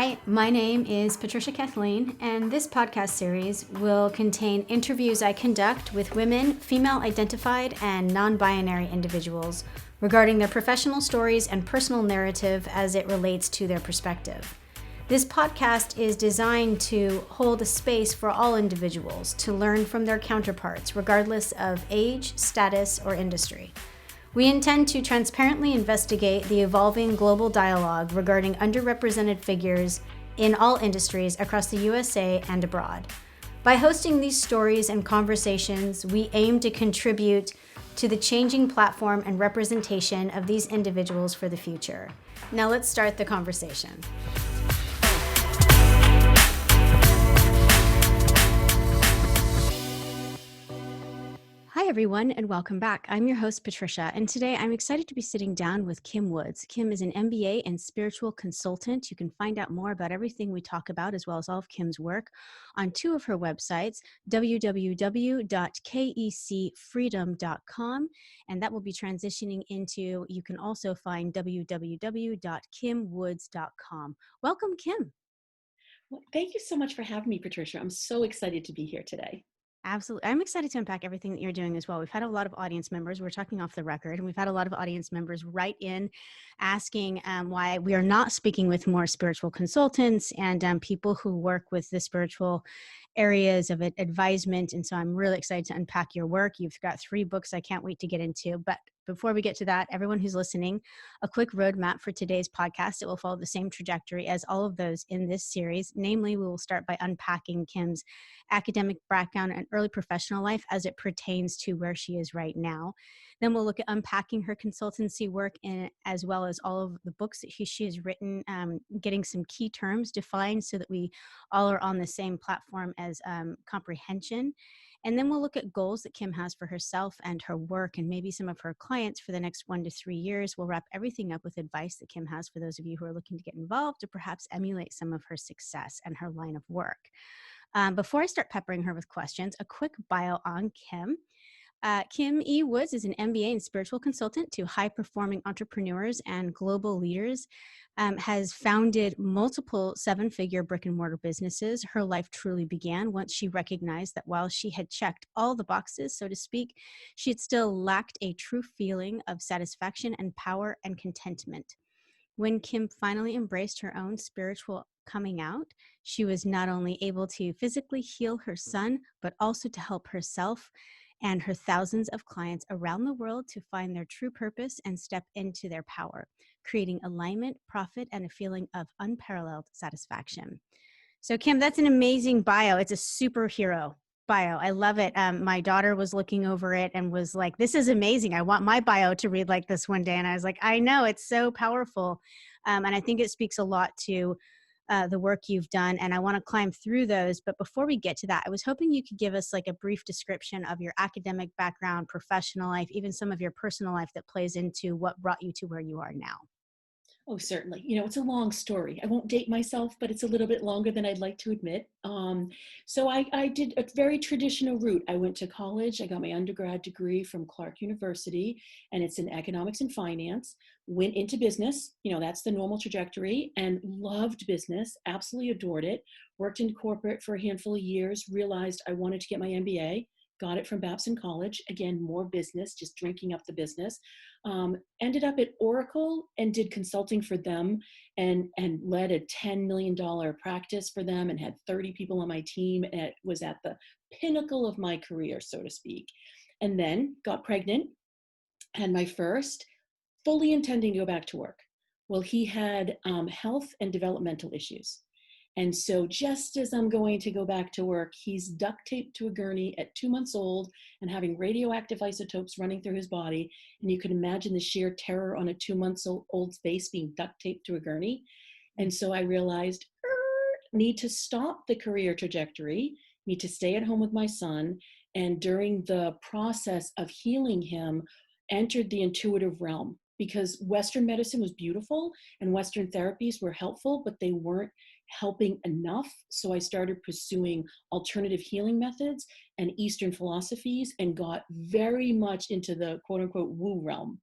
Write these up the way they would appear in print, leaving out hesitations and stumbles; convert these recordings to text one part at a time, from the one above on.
Hi, my name is Patricia Kathleen, and this podcast series will contain interviews I conduct with women, female identified, and non binary individuals regarding their professional stories and personal narrative as it relates to their perspective. This podcast is designed to hold a space for all individuals to learn from their counterparts, regardless of age, status, or industry. We intend to transparently investigate the evolving global dialogue regarding underrepresented figures in all industries across the USA and abroad. By hosting these stories and conversations, we aim to contribute to the changing platform and representation of these individuals for the future. Now let's start the conversation. Hi, everyone, and welcome back. I'm your host, Patricia, and today I'm excited to be sitting down with Kim Woods. Kim is an MBA and Spiritual Consultant. You can find out more about everything we talk about, as well as all of Kim's work, on two of her websites, www.kecfreedom.com, and that will be transitioning into, you can also find www.kimwoods.com. Welcome, Kim. Well, thank you so much for having me, Patricia. I'm so excited to be here today. Absolutely. I'm excited to unpack everything that you're doing as well. We've had a lot of audience members. We're talking off the record, and we've had a lot of audience members write in asking why we are not speaking with more spiritual consultants and people who work with the spiritual areas of advisement. And so I'm really excited to unpack your work. You've got 3 books I can't wait to get into. But before we get to that, everyone who's listening, a quick roadmap for today's podcast. It will follow the same trajectory as all of those in this series. Namely, we will start by unpacking Kim's academic background and early professional life as it pertains to where she is right now. Then we'll look at unpacking her consultancy work, as well as all of the books that she has written, getting some key terms defined so that we all are on the same platform as comprehension. And then we'll look at goals that Kim has for herself and her work and maybe some of her clients for the next 1 to 3 years. We'll wrap everything up with advice that Kim has for those of you who are looking to get involved or perhaps emulate some of her success and her line of work. Before I start peppering her with questions, a quick bio on Kim. Kim E. Woods is an MBA and spiritual consultant to high-performing entrepreneurs and global leaders, has founded multiple 7-figure brick-and-mortar businesses. Her life truly began once she recognized that while she had checked all the boxes, so to speak, she had still lacked a true feeling of satisfaction and power and contentment. When Kim finally embraced her own spiritual coming out, she was not only able to physically heal her son, but also to help herself and her thousands of clients around the world to find their true purpose and step into their power, creating alignment, profit, and a feeling of unparalleled satisfaction. So, Kim, that's an amazing bio. It's a superhero bio. I love it. My daughter was looking over it and was like, this is amazing. I want my bio to read like this one day. And I was like, I know, it's so powerful. And I think it speaks a lot to the work you've done, and I want to climb through those. But before we get to that, I was hoping you could give us like a brief description of your academic background, professional life, even some of your personal life that plays into what brought you to where you are now. Oh, certainly. It's a long story. I won't date myself, but it's a little bit longer than I'd like to admit. So I did a very traditional route. I went to college. I got my undergrad degree from Clark University, and it's in economics and finance. Went into business. That's the normal trajectory, and loved business. Absolutely adored it. Worked in corporate for a handful of years. Realized I wanted to get my MBA. Got it from Babson College. Again, more business, just drinking up the business. Ended up at Oracle and did consulting for them and led a $10 million practice for them and had 30 people on my team. And it was at the pinnacle of my career, so to speak. And then got pregnant, had my first, fully intending to go back to work. Well, he had health and developmental issues. And so just as I'm going to go back to work, he's duct taped to a gurney at 2 months old and having radioactive isotopes running through his body. And you can imagine the sheer terror on a 2 months old's face being duct taped to a gurney. And so I realized, need to stop the career trajectory, need to stay at home with my son. And during the process of healing him, entered the intuitive realm, because Western medicine was beautiful and Western therapies were helpful, but they weren't helping enough. So I started pursuing alternative healing methods and Eastern philosophies and got very much into the quote unquote woo realm.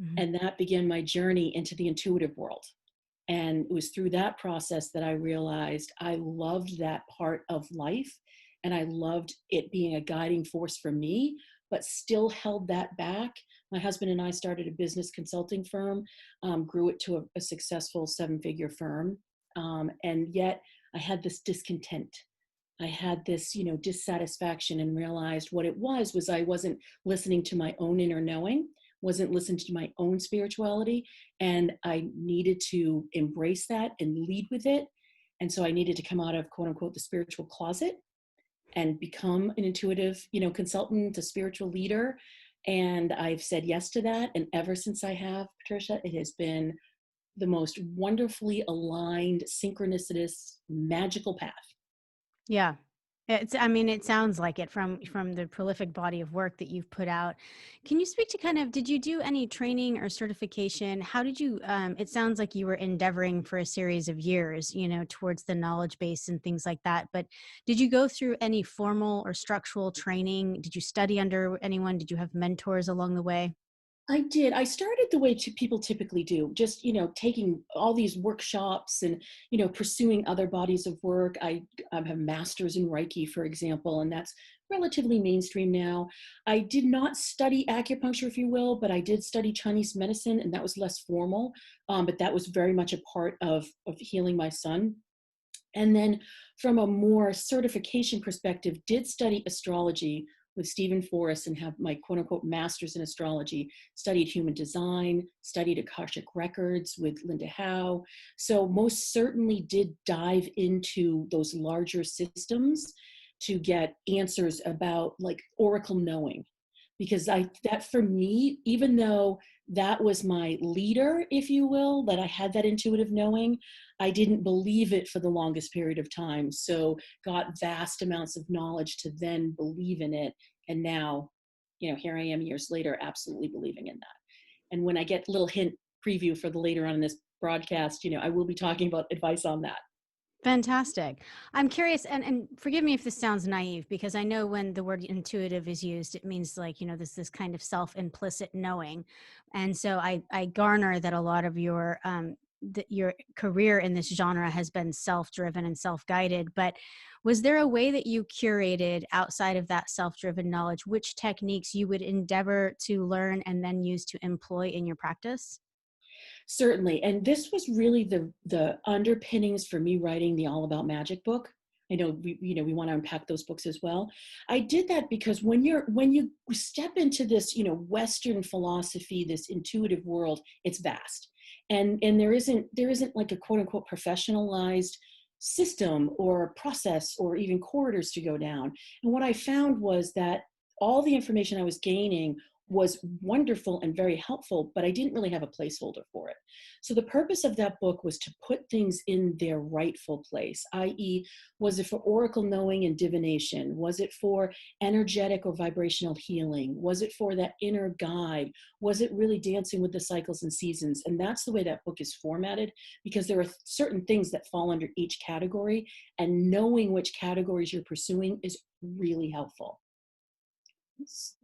Mm-hmm. And that began my journey into the intuitive world. And it was through that process that I realized I loved that part of life, and I loved it being a guiding force for me, but still held that back. My husband and I started a business consulting firm, grew it to a successful 7-figure firm. And yet I had this discontent. I had this, dissatisfaction, and realized what it was I wasn't listening to my own inner knowing, wasn't listening to my own spirituality, and I needed to embrace that and lead with it. And so I needed to come out of, quote unquote, the spiritual closet and become an intuitive, consultant, a spiritual leader. And I've said yes to that. And ever since I have, Patricia, it has been the most wonderfully aligned, synchronicitous, magical path. Yeah. I mean, it sounds like it from the prolific body of work that you've put out. Can you speak to kind of, did you do any training or certification? How did you, it sounds like you were endeavoring for a series of years, towards the knowledge base and things like that. But did you go through any formal or structural training? Did you study under anyone? Did you have mentors along the way? I did. I started the way people typically do, just, taking all these workshops and, pursuing other bodies of work. I have a master's in Reiki, for example, and that's relatively mainstream now. I did not study acupuncture, if you will, but I did study Chinese medicine, and that was less formal. But that was very much a part of healing my son. And then from a more certification perspective, did study astrology with Stephen Forrest and have my quote unquote master's in astrology, studied human design, studied Akashic records with Linda Howe. So most certainly did dive into those larger systems to get answers about like oracle knowing. Because that for me, even though that was my leader, if you will, that I had that intuitive knowing, I didn't believe it for the longest period of time. So got vast amounts of knowledge to then believe in it. And now, here I am years later, absolutely believing in that. And when I get a little hint preview for the later on in this broadcast, I will be talking about advice on that. Fantastic. I'm curious, and forgive me if this sounds naive, because I know when the word intuitive is used, it means like, this kind of self-implicit knowing. And so I garner that a lot of your career in this genre has been self-driven and self-guided. But was there a way that you curated outside of that self-driven knowledge, which techniques you would endeavor to learn and then use to employ in your practice? Certainly. And this was really the underpinnings for me writing the All About Magic book. I know we want to unpack those books as well. I did that because when you step into this, Western philosophy, this intuitive world, it's vast. And there isn't like a quote unquote professionalized system or process or even corridors to go down. And what I found was that all the information I was gaining was wonderful and very helpful, but I didn't really have a placeholder for it. So the purpose of that book was to put things in their rightful place, i.e., was it for oracle knowing and divination? Was it for energetic or vibrational healing? Was it for that inner guide? Was it really dancing with the cycles and seasons? And that's the way that book is formatted, because there are certain things that fall under each category, and knowing which categories you're pursuing is really helpful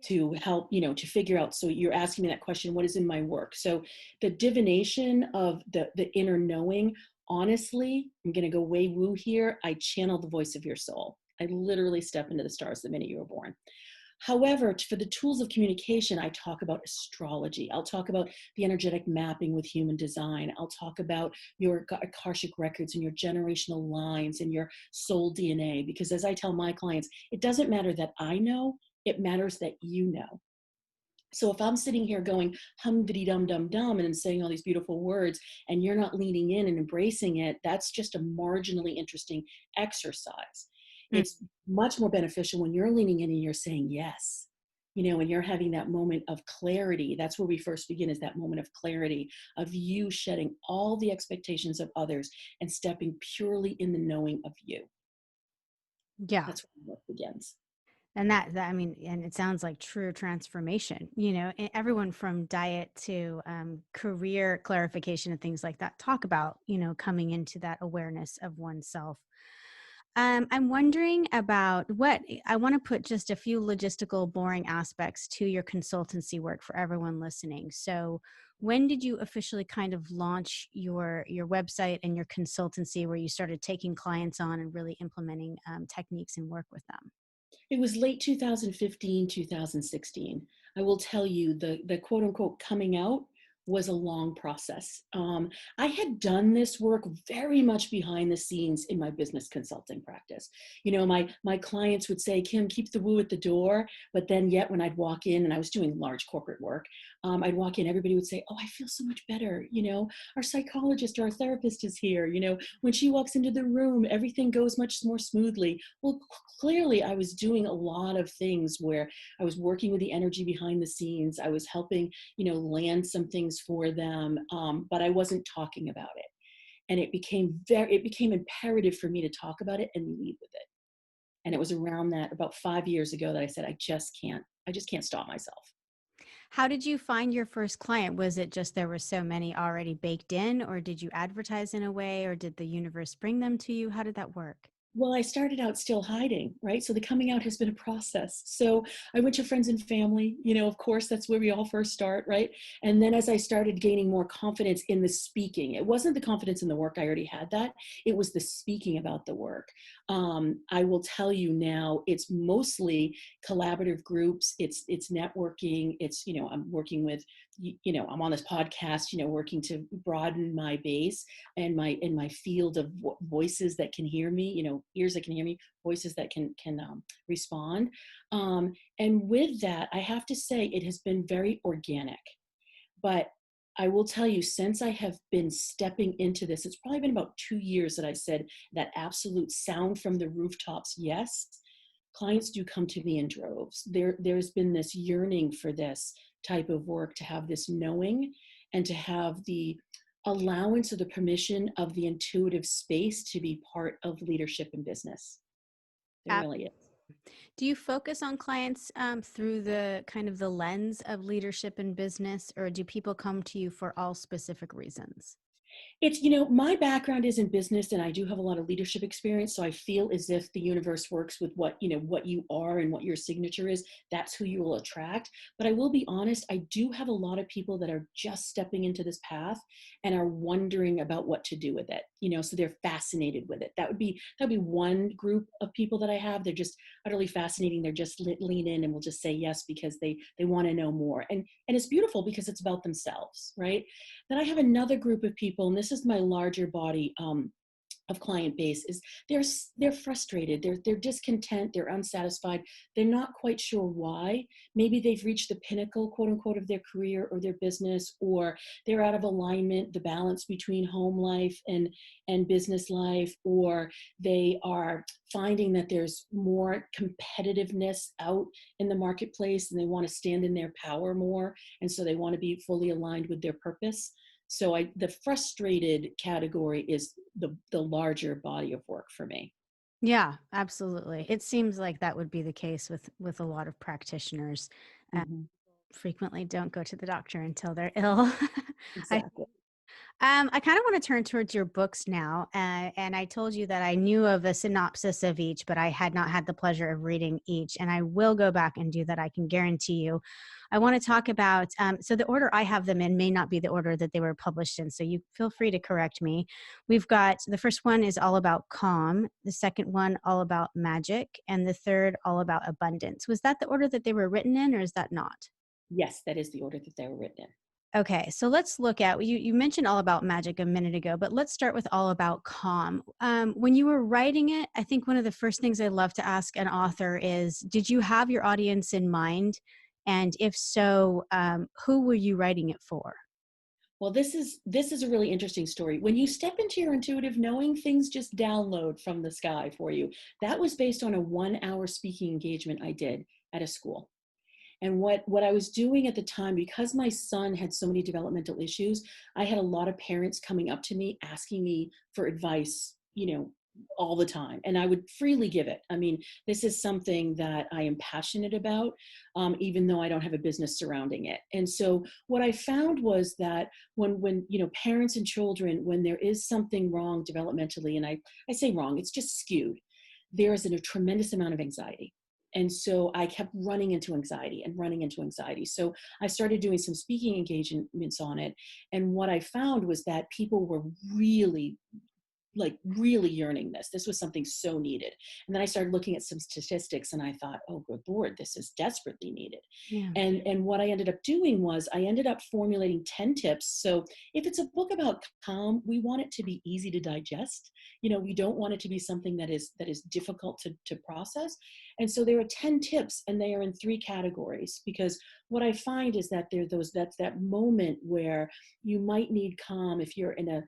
to help, to figure out. So you're asking me that question, what is in my work? So the divination of the inner knowing, honestly, I'm going to go way woo here. I channel the voice of your soul. I literally step into the stars the minute you were born. However, for the tools of communication, I talk about astrology. I'll talk about the energetic mapping with human design. I'll talk about your Akashic records and your generational lines and your soul DNA. Because as I tell my clients, it doesn't matter that I know, it matters that you know. So if I'm sitting here going hum diddy dum dum dum and saying all these beautiful words, and you're not leaning in and embracing it, that's just a marginally interesting exercise. It's much more beneficial when you're leaning in and you're saying yes, and you're having that moment of clarity. That's where we first begin, is that moment of clarity, of you shedding all the expectations of others and stepping purely in the knowing of you. Yeah. That's where it begins. And that I mean, and it sounds like true transformation, everyone from diet to career clarification and things like that talk about, coming into that awareness of oneself. I'm wondering about what I want to put just a few logistical, boring aspects to your consultancy work for everyone listening. So, when did you officially kind of launch your website and your consultancy, where you started taking clients on and really implementing techniques and work with them? It was late 2015, 2016. I will tell you the quote unquote coming out was a long process. I had done this work very much behind the scenes in my business consulting practice. My clients would say, "Kim, keep the woo at the door." But then yet when I'd walk in, and I was doing large corporate work, I'd walk in, everybody would say, "Oh, I feel so much better. Our psychologist or our therapist is here. When she walks into the room, everything goes much more smoothly." Well, clearly I was doing a lot of things where I was working with the energy behind the scenes. I was helping, land some things for them, but I wasn't talking about it. And it became imperative for me to talk about it and lead with it. And it was around that about 5 years ago that I said, I just can't stop myself. How did you find your first client? Was it just there were so many already baked in, or did you advertise in a way, or did the universe bring them to you? How did that work? Well, I started out still hiding, right? So the coming out has been a process. So I went to friends and family, of course, that's where we all first start, right? And then as I started gaining more confidence in the speaking, it wasn't the confidence in the work, I already had that. It was the speaking about the work. I will tell you now, it's mostly collaborative groups, it's networking, I'm working with, I'm on this podcast, working to broaden my base and my field of voices that can hear me, ears that can hear me, voices that can respond. And with that, I have to say it has been very organic. But I will tell you, since I have been stepping into this, it's probably been about 2 years that I said that absolute sound from the rooftops, yes. Clients do come to me in droves. There's been this yearning for this type of work, to have this knowing and to have the allowance or the permission of the intuitive space to be part of leadership in business. There Ab- really is. Do you focus on clients through the kind of the lens of leadership and business, or do people come to you for all specific reasons? It's, my background is in business and I do have a lot of leadership experience. So I feel as if the universe works with what you are and what your signature is. That's who you will attract. But I will be honest, I do have a lot of people that are just stepping into this path and are wondering about what to do with it. So they're fascinated with it. That would be one group of people that I have. They're just utterly fascinating. They're just lean in and will just say yes because they want to know more. And it's beautiful because it's about themselves, right? Then I have another group of people, and this is my larger body of client base, is they're frustrated, they're discontent, they're unsatisfied, they're not quite sure why. Maybe they've reached the pinnacle, quote unquote, of their career or their business, or they're out of alignment, the balance between home life and business life, or they are finding that there's more competitiveness out in the marketplace and they want to stand in their power more, and so they want to be fully aligned with their purpose. So the frustrated category is the larger body of work for me. Yeah, absolutely. It seems like that would be the case with a lot of practitioners. Uh, Hmm. Frequently don't go to the doctor until they're ill. I Exactly. I kind of want to turn towards your books now. And I told you that I knew of a synopsis of each, but I had not had the pleasure of reading each. And I will go back and do that. I can guarantee you. I want to talk about, so the order I have them in may not be the order that they were published in. So you feel free to correct me. We've got the first one is all about calm, the second one, all about magic, and the third, all about abundance. Was that the order that they were written in, or is that not? Yes, that is the order that they were written in. Okay, so let's look at you mentioned all about magic a minute ago, but let's start with all about calm. When you were writing it, I think one of the first things I love to ask an author is, did you have your audience in mind? And if so, who were you writing it for? Well, this is a really interesting story. When you step into your intuitive knowing, things just download from the sky for you. That was based on a 1 hour speaking engagement I did at a school. And what I was doing at the time, because my son had so many developmental issues, I had a lot of parents coming up to me asking me for advice, all the time, and I would freely give it. I mean, this is something that I am passionate about, even though I don't have a business surrounding it. And so what I found was that when parents and children, when there is something wrong developmentally, and I say wrong, it's just skewed. there's a tremendous amount of anxiety. And so I kept running into anxiety and running into anxiety. So I started doing some speaking engagements on it. And what I found was that people were really, like really yearning this. This was something so needed. And then I started looking at some statistics and I thought, oh, good Lord, this is desperately needed. Yeah. And what I ended up doing was I ended up formulating 10 tips. So if it's a book about calm, we want it to be easy to digest. We don't want it to be something that is difficult to process. And so there are 10 tips, and they are in 3 categories, because what I find is that that's that moment where you might need calm if you're in a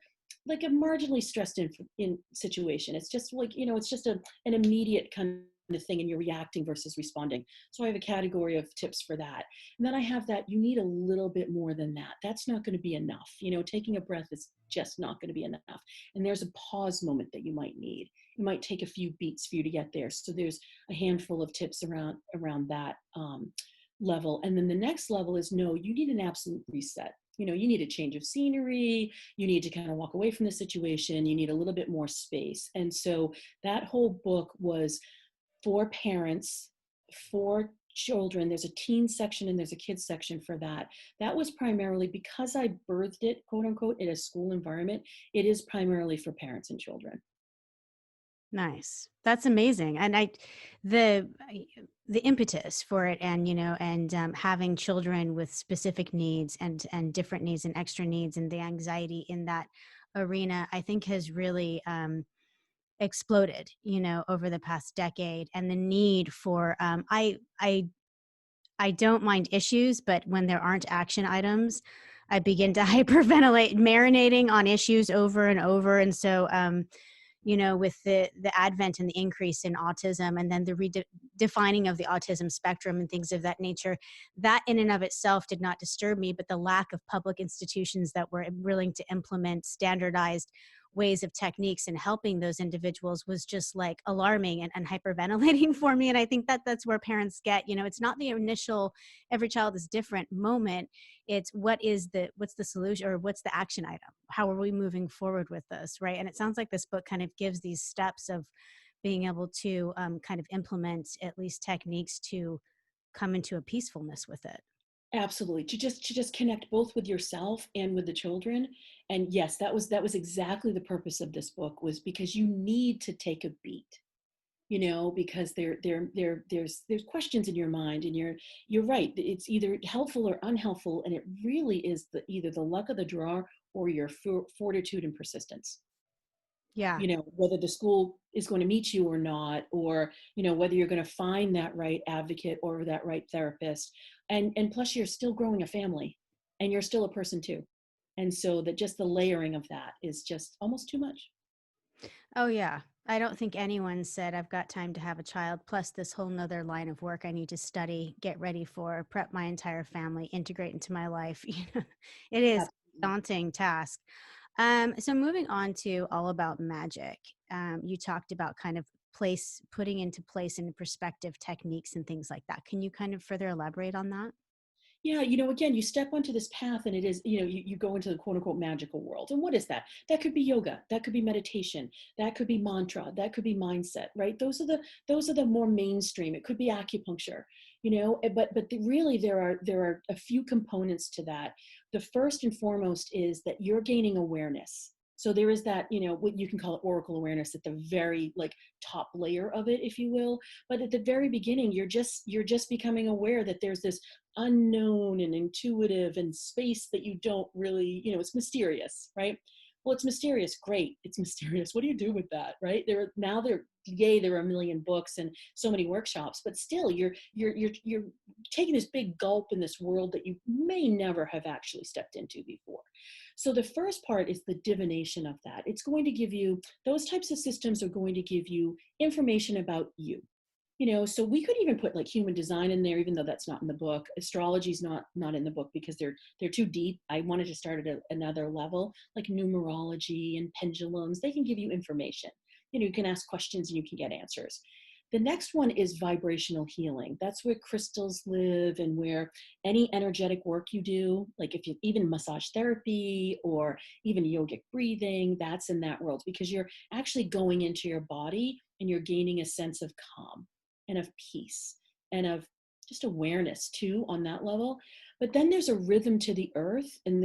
marginally stressed in situation. It's just it's just an immediate kind of thing, and you're reacting versus responding. So I have a category of tips for that. And then I have that you need a little bit more than that. That's not going to be enough. Taking a breath is just not going to be enough. And there's a pause moment that you might need. It might take a few beats for you to get there. So there's a handful of tips around that level. And then the next level is, no, you need an absolute reset. You need a change of scenery. You need to kind of walk away from the situation. You need a little bit more space. And so that whole book was for parents, for children. There's a teen section and there's a kids section for that. That was primarily because I birthed it, quote unquote, in a school environment. It is primarily for parents and children. Nice. That's amazing. And the the impetus for it, and having children with specific needs and different needs and extra needs, and the anxiety in that arena, I think has really exploded, over the past decade. And the need for I don't mind issues, but when there aren't action items, I begin to hyperventilate, marinating on issues over and over. And so with the advent and the increase in autism, and then the redefining of the autism spectrum and things of that nature, that in and of itself did not disturb me, but the lack of public institutions that were willing to implement standardized ways of techniques and helping those individuals was just like alarming and hyperventilating for me. And I think that that's where parents get, it's not the initial every child is different moment. It's what's the solution, or what's the action item? How are we moving forward with this, right? And it sounds like this book kind of gives these steps of being able to kind of implement at least techniques to come into a peacefulness with it. Absolutely. To just connect both with yourself and with the children. And yes, that was exactly the purpose of this book, was because you need to take a beat, because there's questions in your mind, and you're right. It's either helpful or unhelpful, and it really is either the luck of the draw or your fortitude and persistence. Yeah. Whether the school is going to meet you or not, or whether you're going to find that right advocate or that right therapist. And plus, you're still growing a family, and you're still a person too. And so that just the layering of that is just almost too much. Oh, yeah. I don't think anyone said I've got time to have a child, plus this whole nother line of work I need to study, get ready for, prep my entire family, integrate into my life. It is a Absolutely. daunting task. So moving on to all about magic, you talked about kind of putting into place and perspective techniques and things like that. Can you kind of further elaborate on that? Yeah, again, you step onto this path, and it is, you go into the quote unquote magical world. And what is that? That could be yoga, that could be meditation, that could be mantra, that could be mindset, right? Those are the more mainstream. It could be acupuncture, really there are a few components to that. The first and foremost is that you're gaining awareness. So there is that, what you can call it oracle awareness at the very top layer of it, if you will. But at the very beginning, you're just becoming aware that there's this unknown and intuitive and space that you don't really, it's mysterious, right? Well, it's mysterious. Great. It's mysterious. What do you do with that? Right. There are a million books and so many workshops, but still you're taking this big gulp in this world that you may never have actually stepped into before. So the first part is the divination of that. It's going to give you, those types of systems are going to give you information about you. So we could even put human design in there, even though that's not in the book. Astrology is not in the book because they're too deep. I wanted to start at another level, like numerology and pendulums. They can give you information. You can ask questions and you can get answers. The next one is vibrational healing. That's where crystals live, and where any energetic work you do, like if you even massage therapy or even yogic breathing, that's in that world, because you're actually going into your body and you're gaining a sense of calm and of peace and of just awareness too on that level. But then there's a rhythm to the earth, and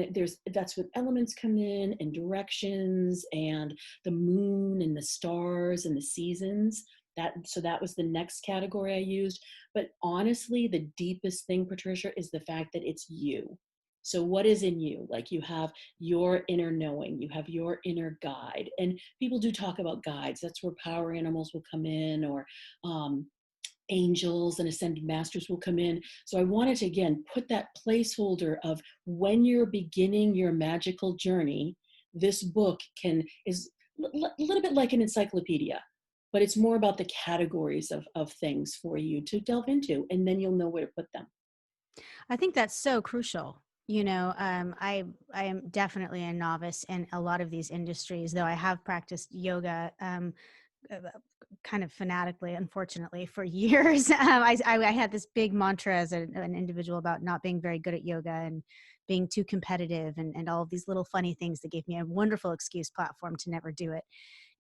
that's what elements come in and directions and the moon and the stars and the seasons. That was the next category I used. But honestly, the deepest thing, Patricia, is the fact that it's you. So what is in you? Like, you have your inner knowing, you have your inner guide. And people do talk about guides. That's where power animals will come in, or angels and ascended masters will come in. So I wanted to, again, put that placeholder of when you're beginning your magical journey. This book is a little bit like an encyclopedia, but it's more about the categories of things for you to delve into, and then you'll know where to put them. I think that's so crucial. You know, I am definitely a novice in a lot of these industries, though I have practiced yoga uh, kind of fanatically, unfortunately, for years. I had this big mantra as an individual about not being very good at yoga and being too competitive, and all of these little funny things that gave me a wonderful excuse platform to never do it.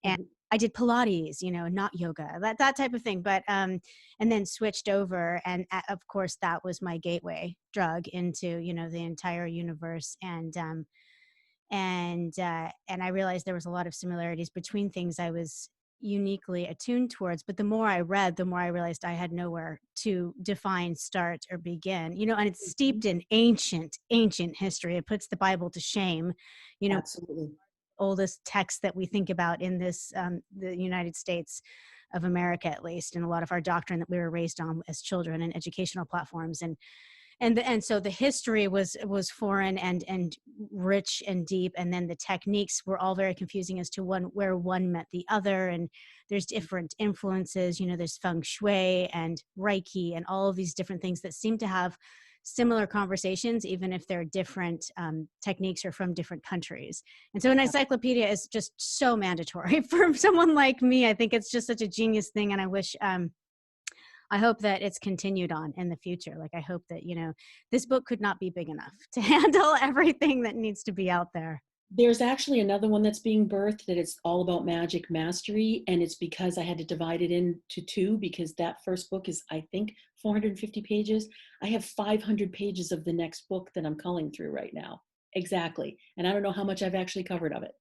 And Mhm. I did Pilates, you know, not yoga, that type of thing. But and then switched over, and of course that was my gateway drug into, you know, the entire universe. And I realized there was a lot of similarities between things I was uniquely attuned towards. But the more I read, the more I realized I had nowhere to define, start, or begin. You know, and it's Mhm. steeped in ancient history. It puts the Bible to shame. You know, Absolutely. oldest text that we think about in this the United States of America, at least, and a lot of our doctrine that we were raised on as children and educational platforms. And so the history was foreign and rich and deep, and then the techniques were all very confusing as to where one met the other. And there's different influences, you know, there's feng shui and reiki and all of these different things that seem to have similar conversations, even if they're different techniques or from different countries. And so an encyclopedia is just so mandatory for someone like me. I think it's just such a genius thing, and I hope that it's continued on in the future. Like, I hope that, you know, this book could not be big enough to handle everything that needs to be out there. There's actually another one that's being birthed, that it's all about magic mastery. And it's because I had to divide it into two, because that first book is, I think, 450 pages. I have 500 pages of the next book that I'm culling through right now. Exactly. And I don't know how much I've actually covered of it.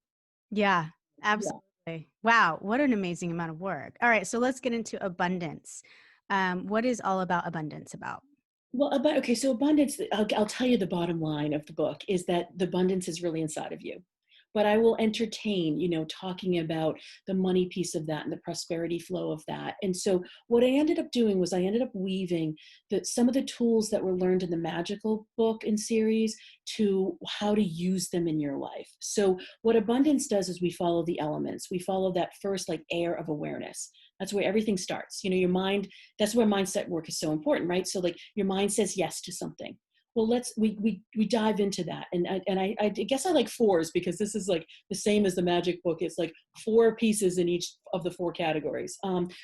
Yeah, Yeah. absolutely. Wow, what an amazing amount of work. All right, so let's get into abundance. What is all about abundance about? Well, okay, so abundance, I'll tell you the bottom line of the book is that the abundance is really inside of you. But I will entertain, talking about the money piece of that and the prosperity flow of that. And so what I ended up doing was I ended up weaving some of the tools that were learned in the magical book and series to how to use them in your life. So what abundance does is we follow the elements. We follow that first, like, air of awareness. That's where everything starts. Your mind, that's where mindset work is so important, right? So, like, your mind says yes to something. Well, we dive into that. And I guess I like fours, because this is like the same as the magic book. It's like four pieces in each of the four categories.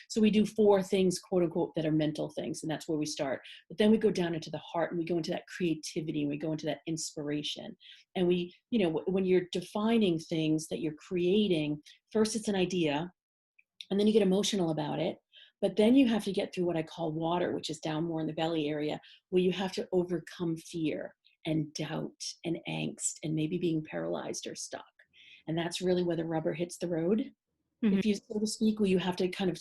So we do four things, quote unquote, that are mental things, and that's where we start. But then we go down into the heart, and we go into that creativity, and we go into that inspiration. And when you're defining things that you're creating, first it's an idea, and then you get emotional about it. But then you have to get through what I call water, which is down more in the belly area, where you have to overcome fear and doubt and angst and maybe being paralyzed or stuck. And that's really where the rubber hits the road, Mhm. if you, so to speak, where you have to kind of,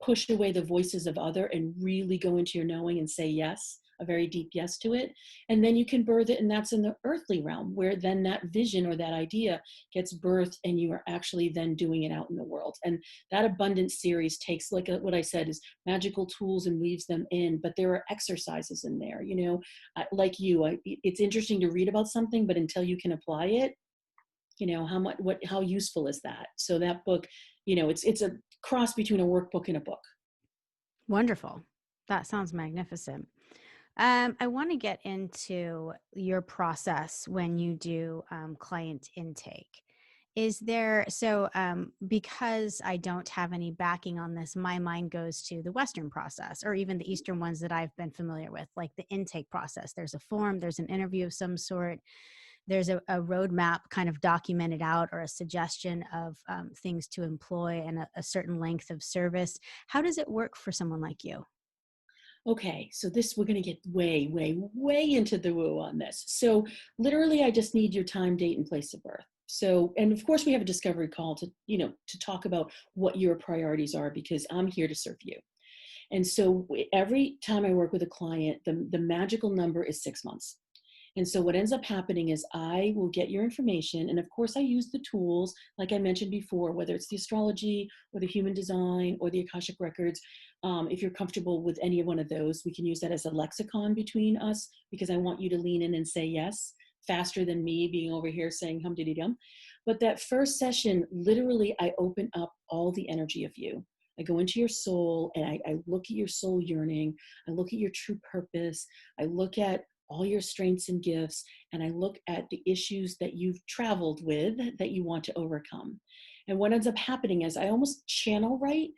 push away the voices of other and really go into your knowing and say yes, a very deep yes to it. And then you can birth it. And that's in the earthly realm, where then that vision or that idea gets birthed, and you are actually then doing it out in the world. And that abundance series takes, like, what I said, is magical tools and weaves them in, but there are exercises in there, like it's interesting to read about something, but until you can apply it, how useful is that? So that book, it's a cross between a workbook and a book. Wonderful. That sounds magnificent. I want to get into your process when you do client intake. Because I don't have any backing on this, my mind goes to the Western process, or even the Eastern ones that I've been familiar with, like the intake process. There's a form, there's an interview of some sort, a roadmap kind of documented out, or a suggestion of things to employ, and a certain length of service. How does it work for someone like you? Okay, so this we're going to get way, way, way into the woo on this. So literally, I just need your time, date, and place of birth. So, and of course, we have a discovery call to, to talk about what your priorities are, because I'm here to serve you. And so every time I work with a client, the magical number is 6 months. And so what ends up happening is I will get your information. And of course, I use the tools, like I mentioned before, whether it's the astrology or the human design or the Akashic records. If you're comfortable with any one of those, we can use that as a lexicon between us, because I want you to lean in and say yes faster than me being over here saying hum diddy dum. But that first session, literally, I open up all the energy of you. I go into your soul, and I look at your soul yearning. I look at your true purpose. I look at all your strengths and gifts, and I look at the issues that you've traveled with that you want to overcome. And what ends up happening is I almost channel write.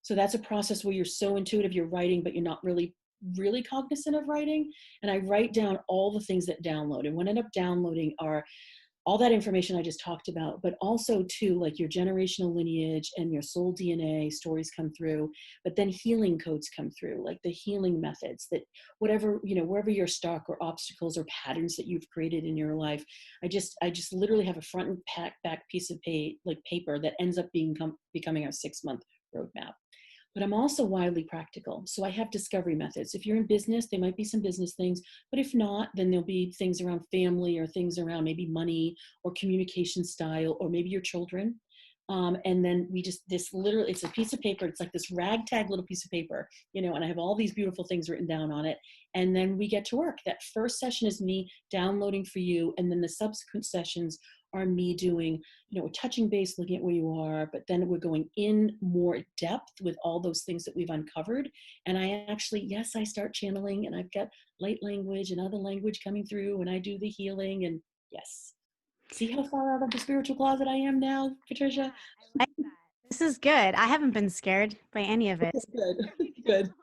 So that's a process where you're so intuitive, you're writing, but you're not really cognizant of writing. And I write down all the things that download. And what I end up downloading are all that information I just talked about, but also too, like your generational lineage and your soul DNA stories come through, but then healing codes come through, like the healing methods that whatever, wherever you're stuck, or obstacles or patterns that you've created in your life. I just literally have a front and back piece of paper that ends up becoming a 6-month roadmap. But I'm also wildly practical. So I have discovery methods. If you're in business, there might be some business things, but if not, then there'll be things around family, or things around maybe money or communication style, or maybe your children. And then this literally, it's a piece of paper. It's like this ragtag little piece of paper, and I have all these beautiful things written down on it. And then we get to work. That first session is me downloading for you. And then the subsequent sessions are me doing, a touching base, looking at where you are, but then we're going in more depth with all those things that we've uncovered. And I actually, yes, I start channeling, and I've got light language and other language coming through, and I do the healing. And yes, see how far out of the spiritual closet I am now, Yeah, Patricia? I like that. This is good. I haven't been scared by any of it. Good, good.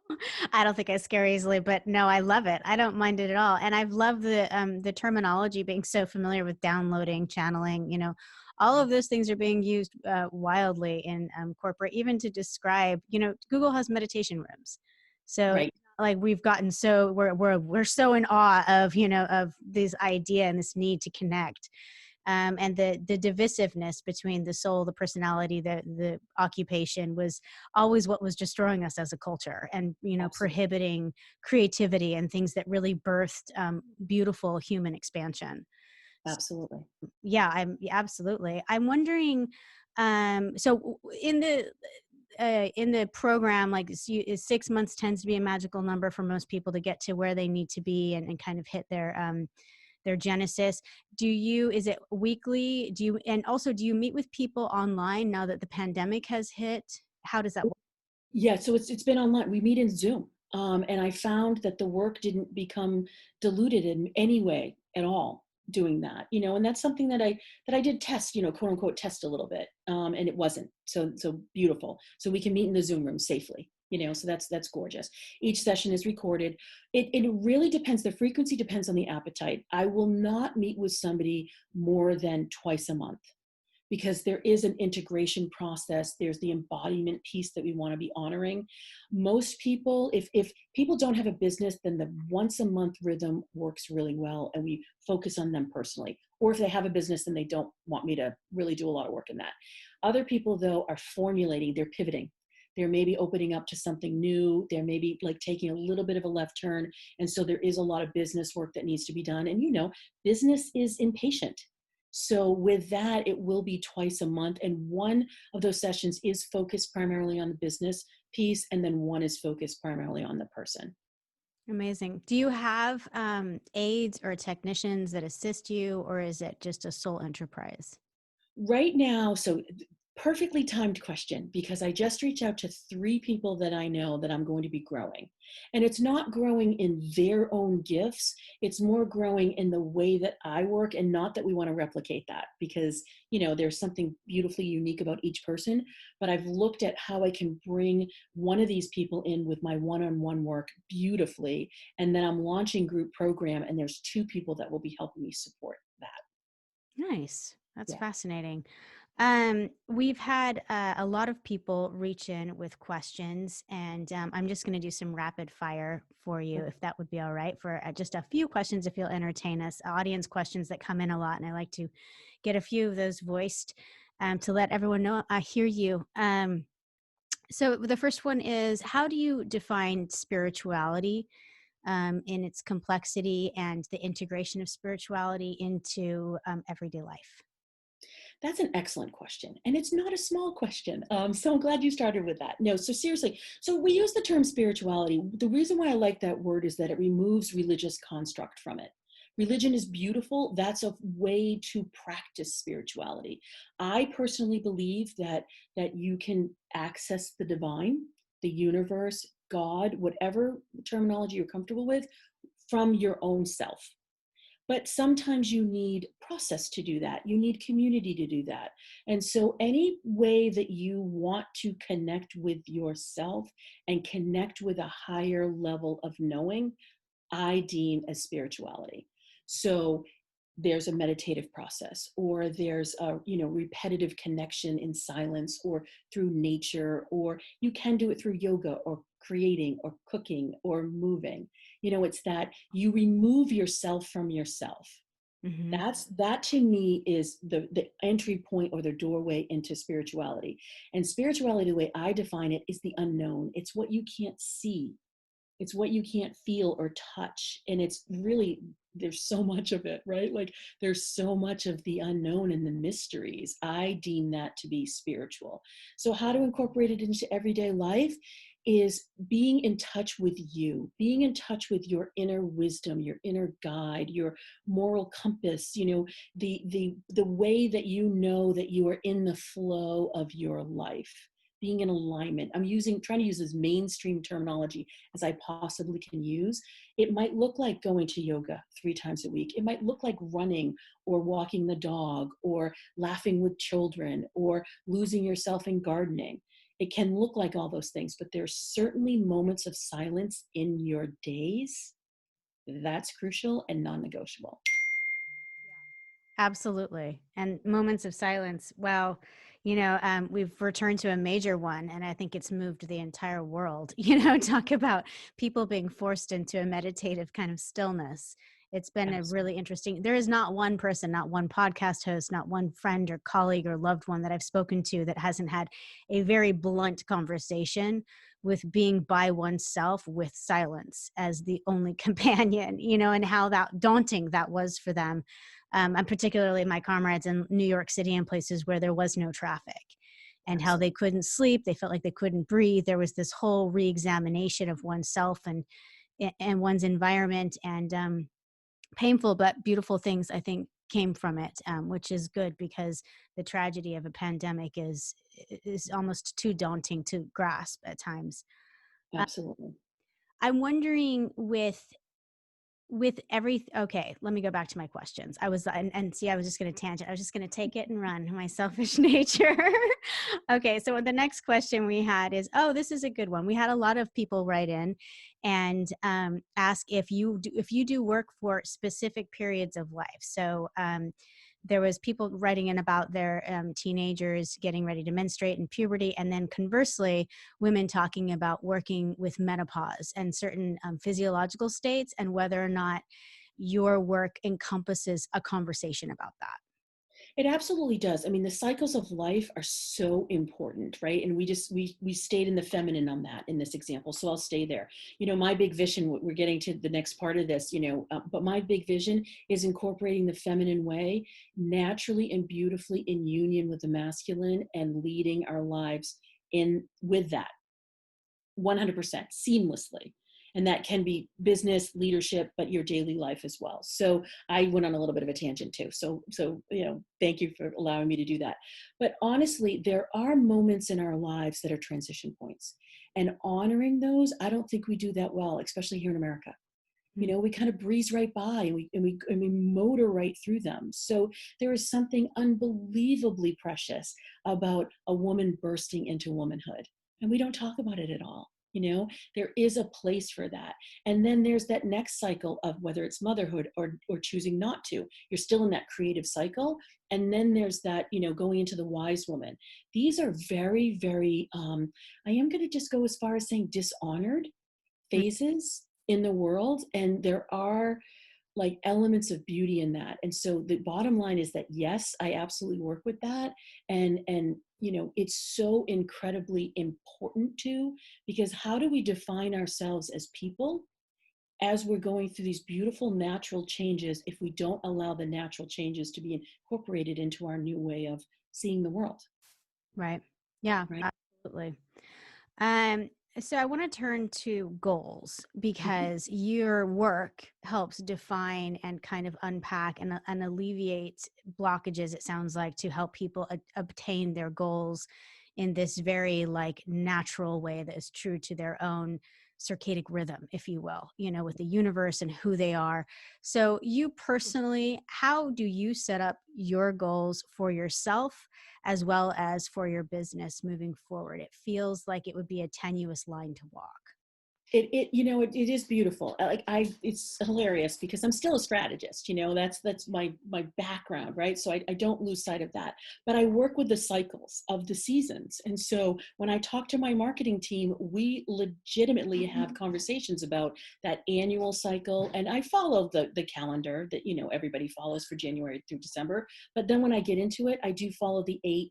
I don't think I scare easily, but no, I love it. I don't mind it at all. And I've loved the terminology, being so familiar with downloading, channeling, all of those things are being used wildly in corporate, even to describe, Google has meditation rooms. So Right. like we've gotten so we're so in awe of, of this idea and this need to connect. And the divisiveness between the soul, the personality, the occupation was always what was destroying us as a culture, and Absolutely. prohibiting creativity and things that really birthed beautiful human expansion. S- Absolutely. Yeah, absolutely. I'm wondering. So in the program, like 6 months tends to be a magical number for most people to get to where they need to be, and kind of hit their genesis. Is it weekly? And also, do you meet with people online now that the pandemic has hit? How does that work? Yeah, so it's been online. We meet in Zoom, and I found that the work didn't become diluted in any way at all doing that. And that's something that I did test, quote unquote, test a little bit, and it wasn't so beautiful. So we can meet in the Zoom room safely. So that's gorgeous. Each session is recorded. It really depends. The frequency depends on the appetite. I will not meet with somebody more than twice a month, because there is an integration process. There's the embodiment piece that we want to be honoring. Most people, if people don't have a business, then the once a month rhythm works really well, and we focus on them personally. Or if they have a business, then they don't want me to really do a lot of work in that. Other people, though, are formulating, they're pivoting. They're maybe opening up to something new. They're maybe like taking a little bit of a left turn. And so there is a lot of business work that needs to be done. And business is impatient. So with that, it will be twice a month. And one of those sessions is focused primarily on the business piece, and then one is focused primarily on the person. Amazing. Do you have aides or technicians that assist you, or is it just a sole enterprise? Right now, so perfectly timed question, because I just reached out to 3 people that I know that I'm going to be growing. And it's not growing in their own gifts, it's more growing in the way that I work, and not that we want to replicate that, because, there's something beautifully unique about each person. But I've looked at how I can bring one of these people in with my one-on-one work beautifully. And then I'm launching group program, and there's 2 people that will be helping me support that. Nice. That's Yeah. fascinating. We've had a lot of people reach in with questions, and I'm just going to do some rapid fire for you, if that would be all right, for just a few questions, if you'll entertain us. Audience questions that come in a lot, and I like to get a few of those voiced to let everyone know I hear you. So the first one is, how do you define spirituality in its complexity and the integration of spirituality into everyday life? That's an excellent question. And it's not a small question. So I'm glad you started with that. No, so seriously, so we use the term spirituality. The reason why I like that word is that it removes religious construct from it. Religion is beautiful. That's a way to practice spirituality. I personally believe that you can access the divine, the universe, God, whatever terminology you're comfortable with, from your own self. But sometimes you need process to do that. You need community to do that. And so, any way that you want to connect with yourself and connect with a higher level of knowing, I deem as spirituality. So, there's a meditative process, or there's a repetitive connection in silence or through nature, or you can do it through yoga or creating or cooking or moving. It's that you remove yourself from yourself. Hmm. That to me is the entry point or the doorway into spirituality. And spirituality, the way I define it, is the unknown. It's what you can't see, it's what you can't feel or touch. And it's really, there's so much of it, right? Like, there's so much of the unknown and the mysteries. I deem that to be spiritual. So how to incorporate it into everyday life is being in touch with you, being in touch with your inner wisdom, your inner guide, your moral compass, the way that you know that you are in the flow of your life, being in alignment. Trying to use as mainstream terminology as I possibly can use. It might look like going to yoga 3 times a week. It might look like running or walking the dog or laughing with children or losing yourself in gardening. It can look like all those things, but there's certainly moments of silence in your days. That's crucial and non-negotiable. Absolutely. And moments of silence. Well, we've returned to a major one, and I think it's moved the entire world. Talk about people being forced into a meditative kind of stillness. It's been a really Absolutely. interesting. There is not one person, not one podcast host, not one friend or colleague or loved one that I've spoken to that hasn't had a very blunt conversation with being by oneself with silence as the only companion, and how that daunting that was for them, and particularly my comrades in New York City and places where there was no traffic, and how they Absolutely. couldn't sleep. They felt like they couldn't breathe. There was this whole reexamination of oneself and one's environment, and painful but beautiful things, I think, came from it, which is good because the tragedy of a pandemic is almost too daunting to grasp at times. Uh, Absolutely. I'm wondering with every okay, let me go back to my questions. I was and see, I was just going to tangent. I was just going to take it and run, my selfish nature. Okay, so the next question we had is, oh, this is a good one. We had a lot of people write in and ask if you do work for specific periods of life. So there was people writing in about their teenagers getting ready to menstruate and puberty, and then conversely, women talking about working with menopause and certain physiological states, and whether or not your work encompasses a conversation about that. It absolutely does. I mean, the cycles of life are so important, right? And we stayed in the feminine on that in this example, so I'll stay there. My big vision. We're getting to the next part of this, but my big vision is incorporating the feminine way naturally and beautifully in union with the masculine and leading our lives in with that 100% seamlessly. And that can be business, leadership, but your daily life as well. So I went on a little bit of a tangent too. So thank you for allowing me to do that. But honestly, there are moments in our lives that are transition points. And honoring those, I don't think we do that well, especially here in America. Mm. We kind of breeze right by, and we motor right through them. So there is something unbelievably precious about a woman bursting into womanhood, and we don't talk about it at all. There is a place for that. And then there's that next cycle of whether it's motherhood or choosing not to. You're still in that creative cycle. And then there's that, going into the wise woman. These are very, very, I am going to just go as far as saying dishonored phases in the world. And there are like elements of beauty in that. And so the bottom line is that, yes, I absolutely work with that. And it's so incredibly important too, because how do we define ourselves as people as we're going through these beautiful natural changes if we don't allow the natural changes to be incorporated into our new way of seeing the world? Right. Yeah, Right. absolutely. Um, so I want to turn to goals Mhm. because your work helps define and kind of unpack and alleviate blockages, it sounds like, to help people obtain their goals in this very like natural way that is true to their own circadian rhythm, if you will, with the universe and who they are. So you personally, how do you set up your goals for yourself as well as for your business moving forward? It feels like it would be a tenuous line to walk. It is beautiful. It's hilarious because I'm still a strategist. That's my background, right? So I don't lose sight of that. But I work with the cycles of the seasons, and so when I talk to my marketing team, we legitimately have conversations about that annual cycle, and I follow the calendar that everybody follows for January through December. But then when I get into it, I do follow the eight,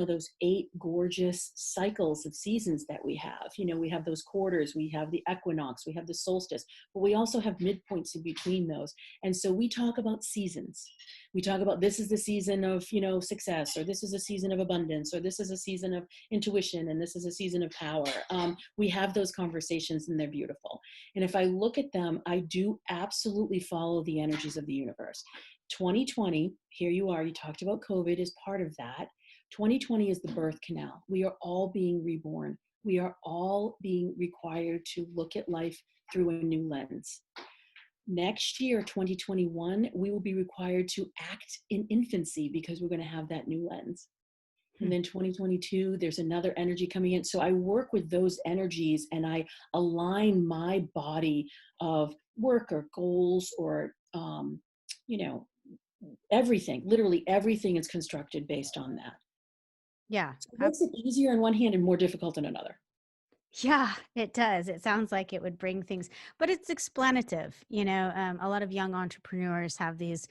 those eight gorgeous cycles of seasons that we have. We have those quarters, we have the equinox, we have the solstice, but we also have midpoints in between those. And so we talk about seasons. We talk about this is the season of, success, or this is a season of abundance, or this is a season of intuition, and this is a season of power. We have those conversations and they're beautiful. And if I look at them, I do absolutely follow the energies of the universe. 2020, here you are, you talked about COVID as part of that. 2020 is the birth canal. We are all being reborn. We are all being required to look at life through a new lens. Next year, 2021, we will be required to act in infancy because we're going to have that new lens. And then 2022, there's another energy coming in. So I work with those energies and I align my body of work or goals or, everything, literally everything is constructed based on that. Yeah. So it makes it easier on one hand and more difficult on another. Yeah, it does. It sounds like it would bring things, but it's explanative. A lot of young entrepreneurs have these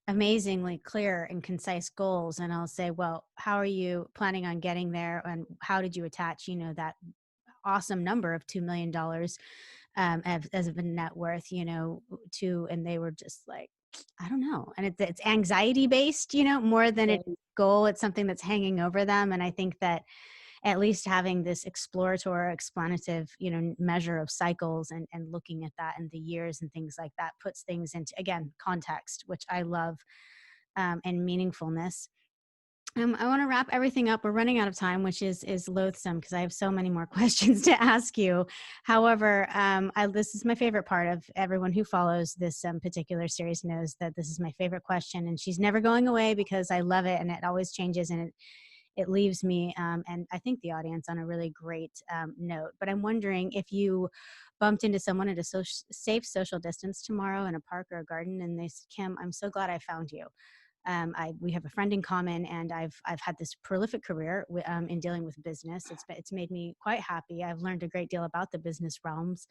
amazingly clear and concise goals. And I'll say, well, how are you planning on getting there? And how did you attach, that awesome number of $2 million as of a net worth, and they were just like, I don't know. And it's anxiety based, more than it Right. goal. It's something that's hanging over them. And I think that at least having this exploratory, explanative, measure of cycles and looking at that and the years and things like that puts things into, again, context, which I love, and meaningfulness. I want to wrap everything up. We're running out of time, which is loathsome because I have so many more questions to ask you. However, this is my favorite part of everyone who follows this particular series knows that this is my favorite question, and she's never going away because I love it and it always changes and it leaves me and I think the audience on a really great note. But I'm wondering if you bumped into someone at a safe social distance tomorrow in a park or a garden, and they said, "Kim, I'm so glad I found you. We have a friend in common, and I've had this prolific career in dealing with business. It's made me quite happy. I've learned a great deal about the business realms.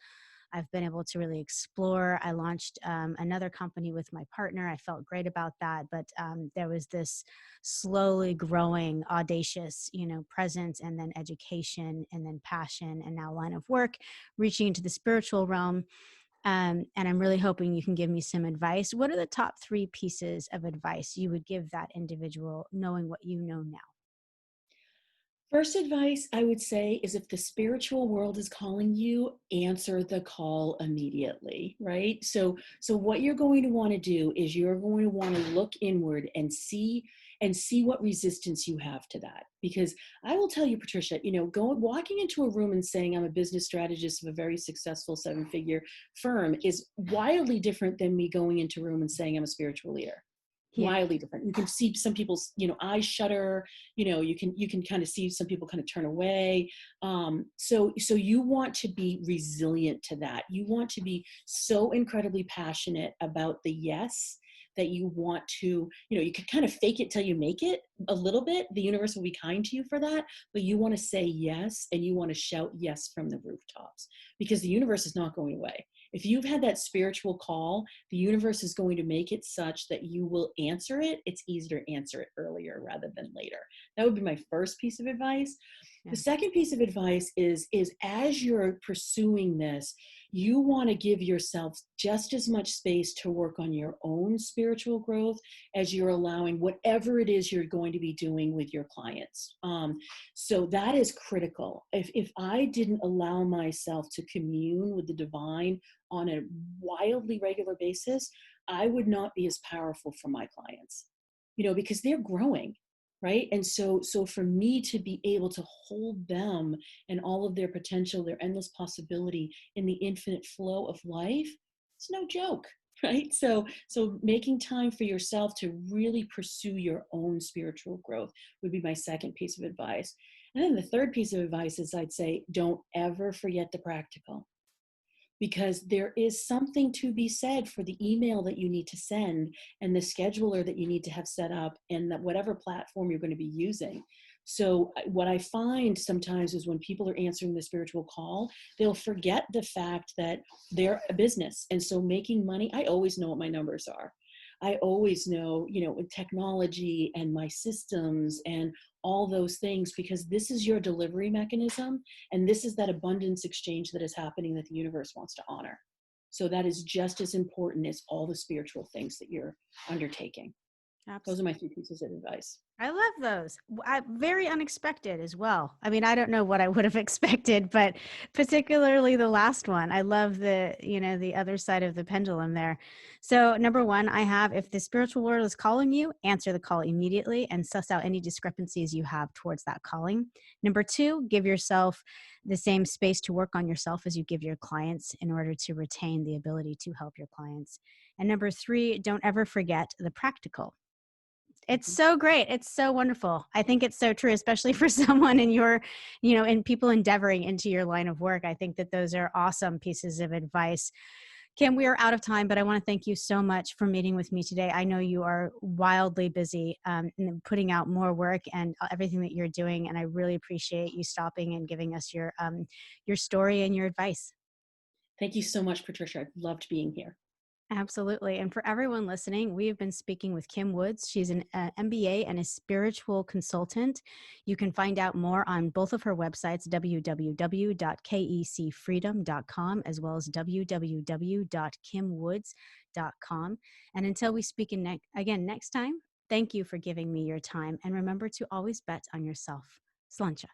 I've been able to really explore. I launched another company with my partner. I felt great about that, but there was this slowly growing, audacious, presence, and then education, and then passion, and now line of work, reaching into the spiritual realm. And I'm really hoping you can give me some advice. What are the top 3 pieces of advice you would give that individual, knowing what you know now?" First advice I would say is if the spiritual world is calling you, answer the call immediately, right? So what you're going to want to do is you're going to want to look inward and see what resistance you have to that. Because I will tell you, Patricia, walking into a room and saying I'm a business strategist of a very successful 7-figure firm is wildly different than me going into a room and saying I'm a spiritual leader. Yeah. wildly different. You can see some people's, eyes shudder. You can kind of see some people kind of turn away. So you want to be resilient to that. You want to be so incredibly passionate about the yes, that you want to, you can kind of fake it till you make it a little bit. The universe will be kind to you for that, but you want to say yes, and you want to shout yes from the rooftops, because the universe is not going away. If you've had that spiritual call, the universe is going to make it such that you will answer it. It's easier to answer it earlier rather than later. That would be my first piece of advice. Yeah. The second piece of advice is as you're pursuing this, you want to give yourself just as much space to work on your own spiritual growth as you're allowing whatever it is you're going to be doing with your clients. So that is critical. If I didn't allow myself to commune with the divine on a wildly regular basis, I would not be as powerful for my clients, because they're growing, right? And so for me to be able to hold them and all of their potential, their endless possibility in the infinite flow of life, it's no joke. Right. So making time for yourself to really pursue your own spiritual growth would be my second piece of advice. And then the third piece of advice is, I'd say, don't ever forget the practical, because there is something to be said for the email that you need to send, and the scheduler that you need to have set up, and that whatever platform you're going to be using. So what I find sometimes is when people are answering the spiritual call, they'll forget the fact that they're a business. And so making money, I always know what my numbers are. I always know, with technology and my systems and all those things, because this is your delivery mechanism, and this is that abundance exchange that is happening that the universe wants to honor. So that is just as important as all the spiritual things that you're undertaking. Those are my Absolutely. 3 pieces of advice. I love those. Very unexpected as well. I mean, I don't know what I would have expected, but particularly the last one. I love the other side of the pendulum there. So, number one, I have, if the spiritual world is calling you, answer the call immediately and suss out any discrepancies you have towards that calling. Number two, give yourself the same space to work on yourself as you give your clients in order to retain the ability to help your clients. And number three, don't ever forget the practical. It's Mhm. so great. It's so wonderful. I think it's so true, especially for someone in your, and people endeavoring into your line of work. I think that those are awesome pieces of advice. Kim, we are out of time, but I want to thank you so much for meeting with me today. I know you are wildly busy and putting out more work and everything that you're doing, and I really appreciate you stopping and giving us your story and your advice. Thank you so much, Patricia. I've loved being here. Absolutely. And for everyone listening, we've been speaking with Kim Woods. She's an MBA and a spiritual consultant. You can find out more on both of her websites, www.kecfreedom.com, as well as www.kimwoods.com. And until we speak again next time, thank you for giving me your time. And remember to always bet on yourself. Slancha.